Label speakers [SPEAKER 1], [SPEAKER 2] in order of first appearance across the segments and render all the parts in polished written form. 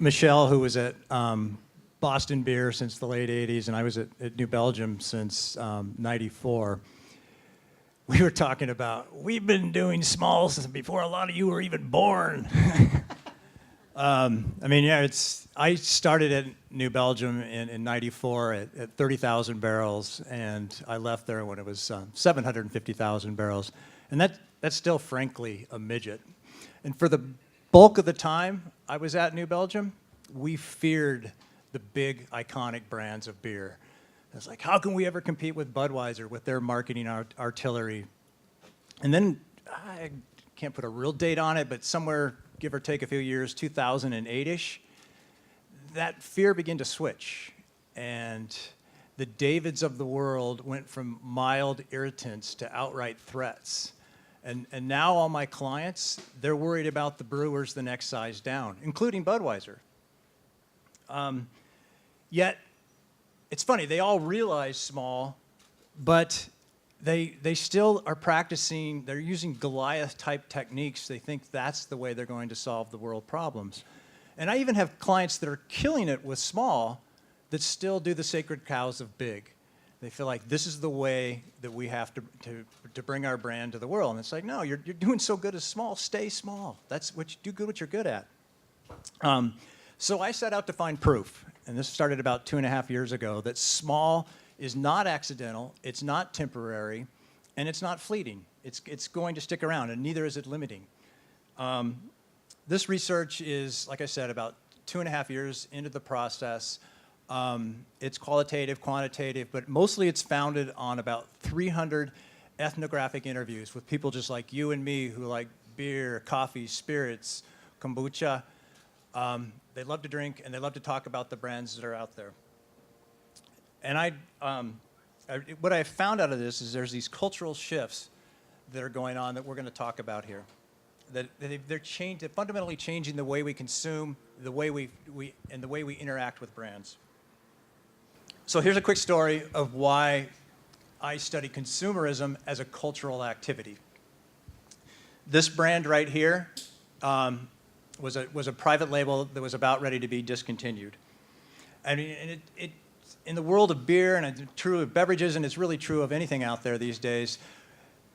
[SPEAKER 1] Michelle, who was at Boston Beer since the late 80s, and I was at New Belgium since 94. We were talking about, we've been doing small since before a lot of you were even born. I started at New Belgium in 94 at 30,000 barrels, and I left there when it was 750,000 barrels. And that's still, frankly, a midget. And for the bulk of the time I was at New Belgium, we feared the big, iconic brands of beer. It's like, how can we ever compete with Budweiser with their marketing artillery? And then, I can't put a real date on it, but somewhere, give or take a few years, 2008-ish, that fear began to switch. And the Davids of the world went from mild irritants to outright threats. And now all my clients, they're worried about the brewers the next size down, including Budweiser. Yet, it's funny, they all realize small, but they still are practicing, they're using Goliath-type techniques. They think that's the way they're going to solve the world problems. And I even have clients that are killing it with small that still do the sacred cows of big. They feel like this is the way that we have to bring our brand to the world. And it's like, no, you're doing so good as small, stay small. That's what you do good what you're good at. So I set out to find proof, and this started about 2.5 years ago, that small is not accidental, it's not temporary, and it's not fleeting. It's going to stick around, and neither is it limiting. This research is, like I said, about 2.5 years into the process. It's qualitative, quantitative, but mostly it's founded on about 300 ethnographic interviews with people just like you and me who like beer, coffee, spirits, kombucha. They love to drink, and they love to talk about the brands that are out there. And what I found out of this is there's these cultural shifts that are going on that we're going to talk about here. They're fundamentally changing the way we consume, the way and the way we interact with brands. So here's a quick story of why I study consumerism as a cultural activity. This brand right here was a private label that was about ready to be discontinued. And in the world of beer, and it's true of beverages, and it's really true of anything out there these days,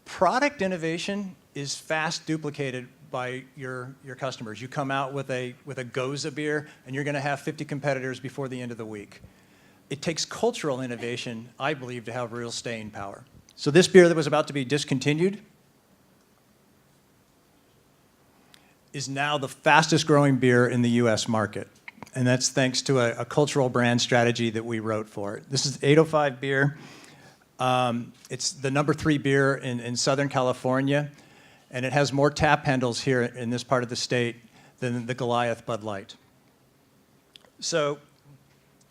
[SPEAKER 1] product innovation is fast duplicated by your customers. You come out with a Goza beer, and you're going to have 50 competitors before the end of the week. It takes cultural innovation, I believe, to have real staying power. So this beer that was about to be discontinued is now the fastest growing beer in the US market. And that's thanks to a cultural brand strategy that we wrote for it. This is 805 beer. It's the #3 beer in Southern California, and it has more tap handles here in this part of the state than the Goliath Bud Light. So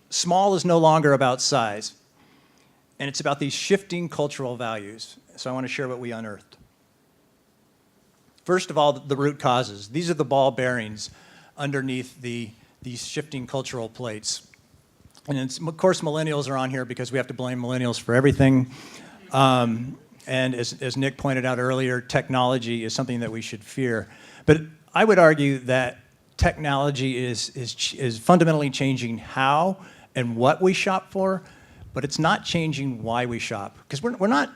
[SPEAKER 1] small is no longer about size, and it's about these shifting cultural values. So I want to share what we unearthed. First of all, the root causes. These are the ball bearings underneath these shifting cultural plates. And of course, millennials are on here because we have to blame millennials for everything. And as Nick pointed out earlier, technology is something that we should fear. But I would argue that technology is fundamentally changing how and what we shop for, but it's not changing why we shop. Because we're not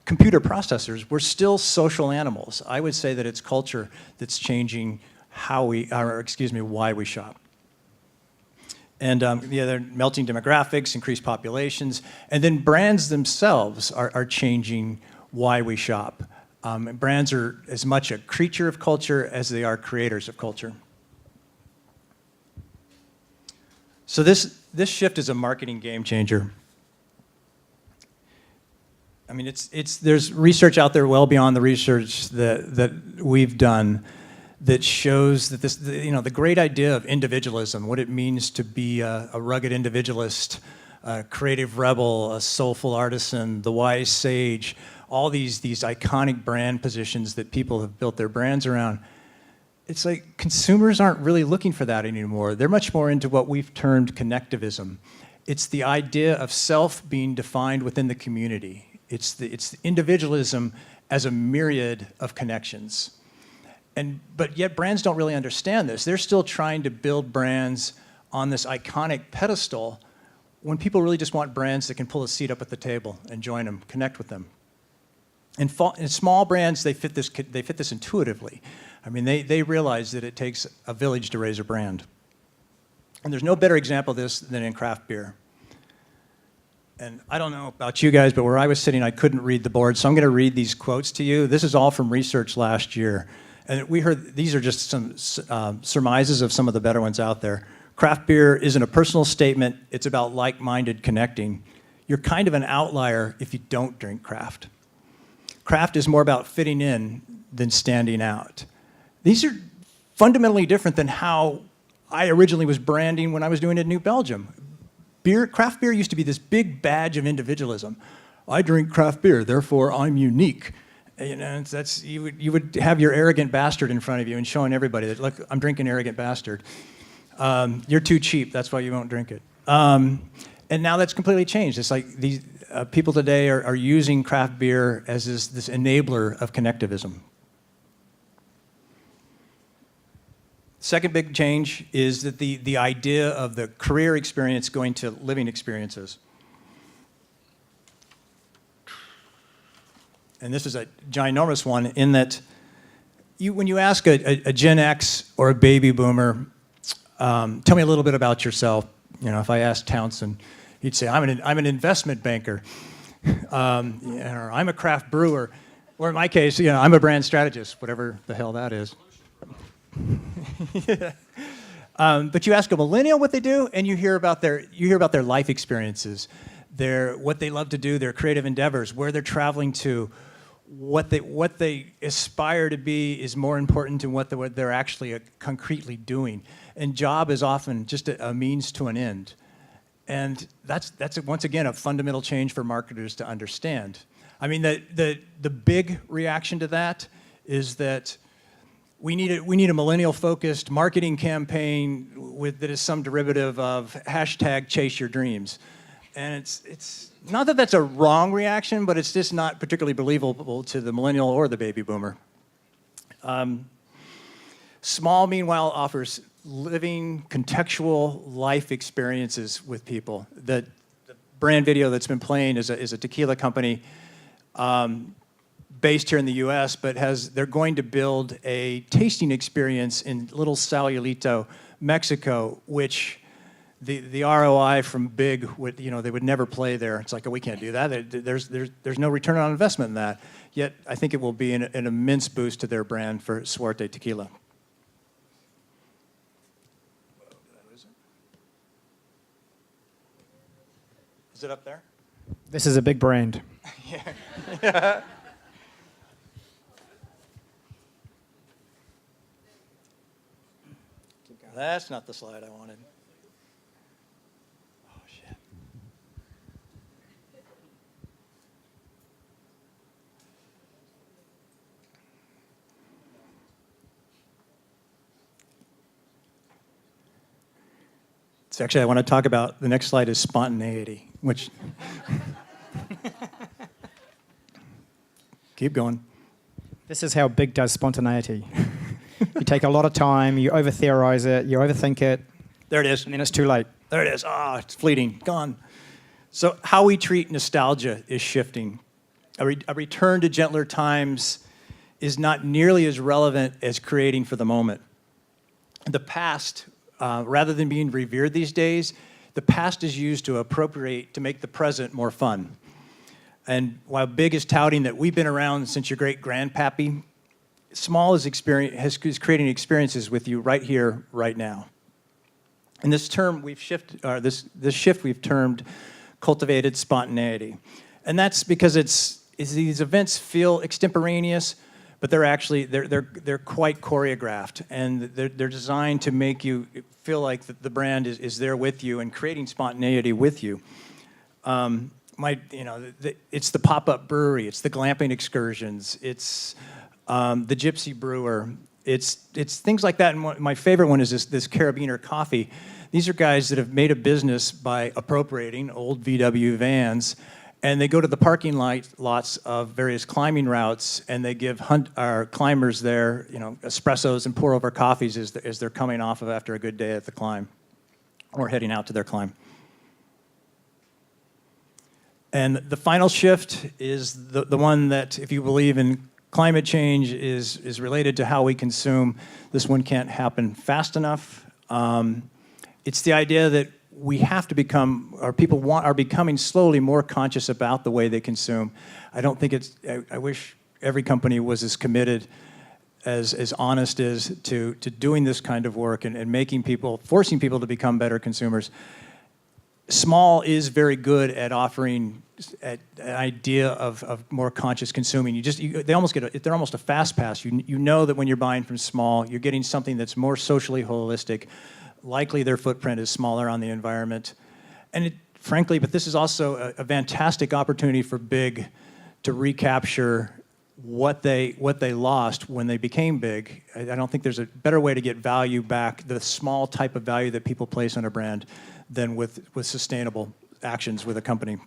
[SPEAKER 1] computer processors, we're still social animals. I would say that it's culture that's changing why we shop. And they're melting demographics, increased populations, and then brands themselves are changing why we shop. Brands are as much a creature of culture as they are creators of culture. So this shift is a marketing game changer. I mean, there's research out there well beyond the research that we've done that shows that the great idea of individualism, what it means to be a rugged individualist, a creative rebel, a soulful artisan, the wise sage, all these iconic brand positions that people have built their brands around. It's like consumers aren't really looking for that anymore. They're much more into what we've termed connectivism. It's the idea of self being defined within the community. It's the individualism as a myriad of connections. But yet brands don't really understand this. They're still trying to build brands on this iconic pedestal when people really just want brands that can pull a seat up at the table and join them, connect with them. In small brands, they fit this intuitively. I mean, they realize that it takes a village to raise a brand. And there's no better example of this than in craft beer. And I don't know about you guys, but where I was sitting, I couldn't read the board, so I'm going to read these quotes to you. This is all from research last year. And we heard, these are just some surmises of some of the better ones out there. Craft beer isn't a personal statement, it's about like-minded connecting. You're kind of an outlier if you don't drink craft. Craft is more about fitting in than standing out. These are fundamentally different than how I originally was branding when I was doing it in New Belgium. Craft beer used to be this big badge of individualism. I drink craft beer, therefore I'm unique. You know, you would have your arrogant bastard in front of you and showing everybody that, look, I'm drinking arrogant bastard. You're too cheap, that's why you won't drink it. And now that's completely changed. It's like these people today are using craft beer as this enabler of connectivism. Second big change is that the idea of the career experience going to living experiences. And this is a ginormous one in that when you ask a Gen X or a baby boomer, tell me a little bit about yourself. You know, if I asked Townsend, he'd say, I'm an investment banker, or I'm a craft brewer, or in my case, you know, I'm a brand strategist, whatever the hell that is. Yeah. But you ask a millennial what they do, and you hear about their life experiences, what they love to do, their creative endeavors, where they're traveling to, what they aspire to be is more important than what they're actually concretely doing. And job is often just a means to an end. And that's once again a fundamental change for marketers to understand. I mean, the big reaction to that is that we need a millennial-focused marketing campaign that is some derivative of #ChaseYourDreams. And it's not that that's a wrong reaction, but it's just not particularly believable to the millennial or the baby boomer. Small, meanwhile, offers living, contextual life experiences with people. The brand video that's been playing is a tequila company based here in the U.S., but they're going to build a tasting experience in Little Sahuarito, Mexico, which the ROI from big, they would never play there. It's like, oh, we can't do that. There's no return on investment in that. Yet, I think it will be an immense boost to their brand for Suerte Tequila. Is it up there?
[SPEAKER 2] This is a big brand.
[SPEAKER 1] Yeah. That's not the slide I wanted. Oh, shit. So actually, I want to talk about, the next slide is spontaneity, which... Keep going.
[SPEAKER 2] This is how big does spontaneity. You take a lot of time, you over-theorize it, you overthink it.
[SPEAKER 1] There it is.
[SPEAKER 2] And then it's too late.
[SPEAKER 1] There it is. Ah, it's fleeting. Gone. So how we treat nostalgia is shifting. A return to gentler times is not nearly as relevant as creating for the moment. The past, rather than being revered these days, the past is used to appropriate, to make the present more fun. And while big is touting that we've been around since your great-grandpappy, small is creating experiences with you right here, right now. And this term we've this shift we've termed cultivated spontaneity. And that's because these events feel extemporaneous, but they're actually they're quite choreographed, and they're designed to make you feel like the brand is there with you and creating spontaneity with you. It's the pop-up brewery, it's the glamping excursions, it's the gypsy brewer, it's things like that. And my favorite one is this carabiner coffee. These are guys that have made a business by appropriating old VW vans And they go to the parking lots of various climbing routes, and they give our climbers there, espressos and pour over coffees as they're coming off of after a good day at the climb or heading out to their climb. And the final shift is the one that, if you believe in climate change, is related to how we consume. This one can't happen fast enough. It's the idea that we have to become, or people are becoming slowly more conscious about the way they consume. I don't think I wish every company was as committed, as honest as to doing this kind of work and forcing people to become better consumers. Small is very good at offering an idea of more conscious consuming. They're almost a fast pass. You know that when you're buying from small, you're getting something that's more socially holistic. Likely their footprint is smaller on the environment. And frankly, but this is also a fantastic opportunity for big to recapture what they lost when they became big. I don't think there's a better way to get value back, the small type of value that people place on a brand, than with sustainable actions with a company.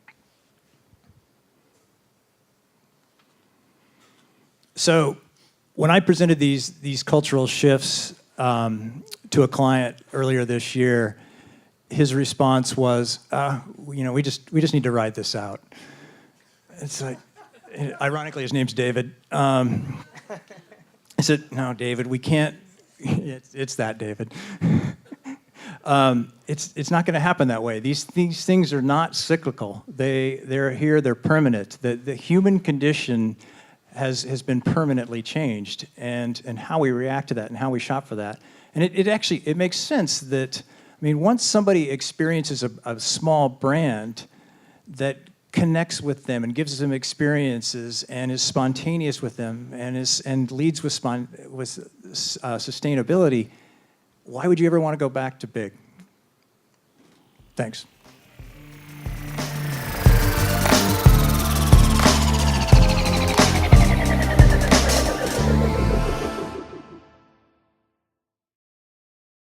[SPEAKER 1] So when I presented these cultural shifts to a client earlier this year, his response was, we just need to ride this out. It's like, ironically, his name's David. I said, no, David, we can't. It's that, David. It's not going to happen that way. These things are not cyclical. They're here. They're permanent. The human condition has been permanently changed, and how we react to that and how we shop for that. And it makes sense that, once somebody experiences a small brand that connects with them and gives them experiences and is spontaneous with them and leads with sustainability, why would you ever want to go back to big? Thanks.